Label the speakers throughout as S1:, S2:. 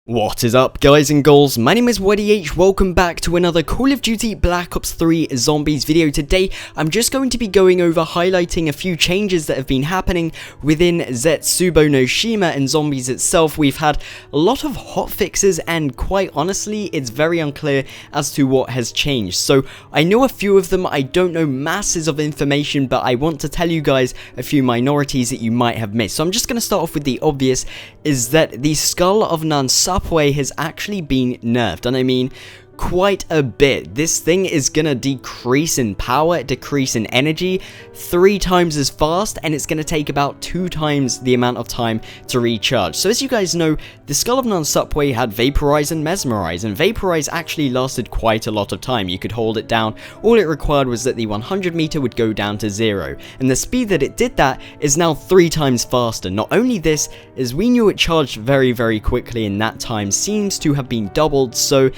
S1: What is up, guys and girls? My name is YDH. Welcome back to another Call of Duty Black Ops 3 Zombies video. Today, I'm just going to be going over highlighting a few changes that have been happening within Zetsubou No Shima and Zombies itself. We've had a lot of hotfixes, and quite honestly, it's very unclear as to what has changed. So, I know a few of them. I don't know masses of information, but I want to tell you guys a few minorities that you might have missed. So, I'm just going to start off with the obvious, is that the Skull of Zetsubou has actually been nerfed, and I mean quite a bit. This thing is gonna decrease in power, decrease in energy 3 times as fast, and it's gonna take about 2 times the amount of time to recharge. So as you guys know, the Skull of Zetsubou had Vaporize and Mesmerize, and Vaporize actually lasted quite a lot of time. You could hold it down. All it required was that the 100 meter would go down to 0, and the speed that it did that is now 3 times faster. Not only this, as we knew it charged very, very quickly, and that time seems to have been doubled, so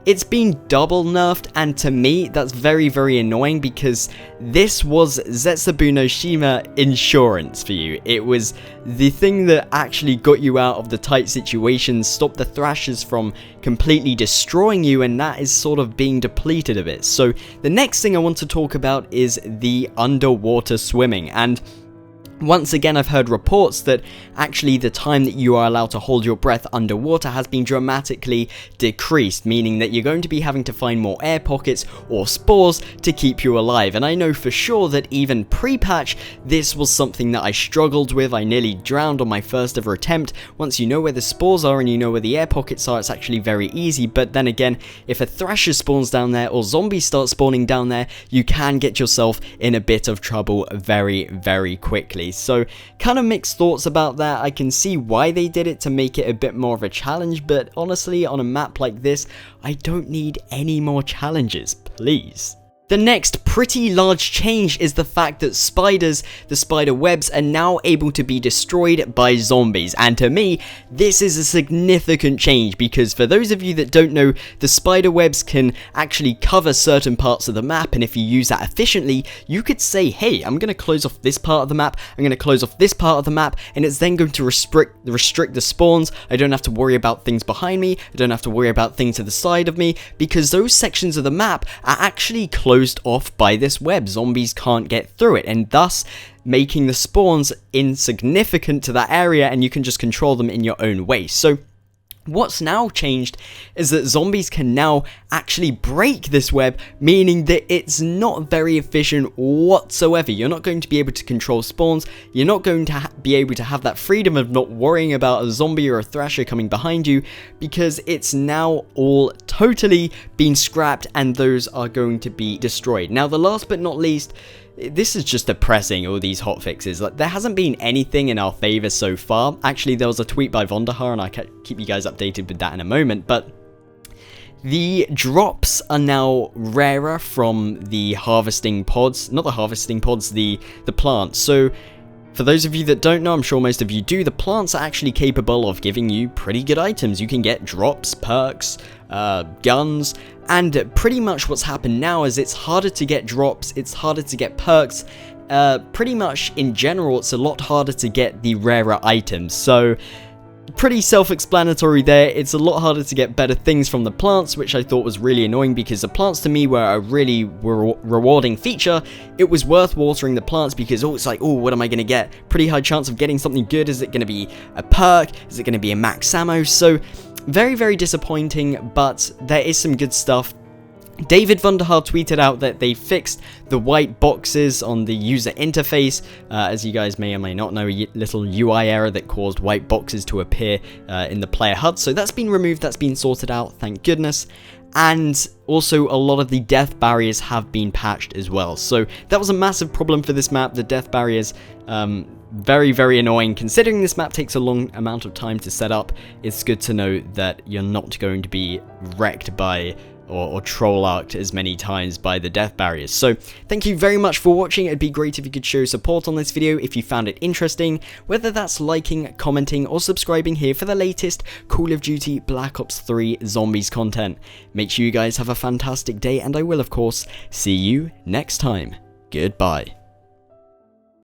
S1: it's been double nerfed, and to me, that's very, very annoying because this was Zetsubou No Shima insurance for you. It was the thing that actually got you out of the tight situations, stopped the Thrashers from completely destroying you, and that is sort of being depleted a bit. So the next thing I want to talk about is the underwater swimming, and once again, I've heard reports that actually the time that you are allowed to hold your breath underwater has been dramatically decreased, meaning that you're going to be having to find more air pockets or spores to keep you alive. And I know for sure that even pre-patch, this was something that I struggled with. I nearly drowned on my first ever attempt. Once you know where the spores are and you know where the air pockets are, it's actually very easy. But then again, if a Thrasher spawns down there or zombies start spawning down there, you can get yourself in a bit of trouble very, very quickly. So kind of mixed thoughts about that. I can see why they did it to make it a bit more of a challenge, but honestly, on a map like this, I don't need any more challenges, please. The next pretty large change is the fact that spiders, the spider webs, are now able to be destroyed by zombies, and to me, this is a significant change because for those of you that don't know, the spider webs can actually cover certain parts of the map, and if you use that efficiently, you could say, hey, I'm going to close off this part of the map, I'm going to close off this part of the map, and it's then going to restrict the spawns. I don't have to worry about things behind me, I don't have to worry about things to the side of me, because those sections of the map are actually closed off by this web. Zombies can't get through it, and thus making the spawns insignificant to that area, and you can just control them in your own way. So what's now changed is that zombies can now actually break this web, meaning that it's not very efficient whatsoever. You're not going to be able to control spawns, you're not going to be able to have that freedom of not worrying about a zombie or a Thrasher coming behind you, because it's now all totally been scrapped and those are going to be destroyed. Now the last but not least, this is just depressing, all these hotfixes. Like, there hasn't been anything in our favor so far. Actually, there was a tweet by Vonderhaar, and I'll keep you guys updated with that in a moment, but the drops are now rarer from the harvesting pods. Not the harvesting pods, the plants. So for those of you that don't know, I'm sure most of you do, the plants are actually capable of giving you pretty good items. You can get drops, perks, guns, and pretty much what's happened now is it's harder to get drops, it's harder to get perks, pretty much in general it's a lot harder to get the rarer items. So pretty self-explanatory there. It's a lot harder to get better things from the plants, which I thought was really annoying because the plants to me were a really rewarding feature. It was worth watering the plants because it's like, oh, what am I going to get? Pretty high chance of getting something good. Is it going to be a perk? Is it going to be a max ammo? So very, very disappointing, but there is some good stuff. David Vonderhaar tweeted out that they fixed the white boxes on the user interface. As you guys may or may not know, a little UI error that caused white boxes to appear in the player HUD. So that's been removed, that's been sorted out, thank goodness. And also a lot of the death barriers have been patched as well. So that was a massive problem for this map, the death barriers. Very, very annoying. Considering this map takes a long amount of time to set up, it's good to know that you're not going to be wrecked by or troll arced as many times by the death barriers. So thank you very much for watching. It'd be great if you could show support on this video if you found it interesting, whether that's liking, commenting, or subscribing here for the latest Call of Duty Black Ops 3 Zombies content. Make sure you guys have a fantastic day, and I will of course see you next time. Goodbye.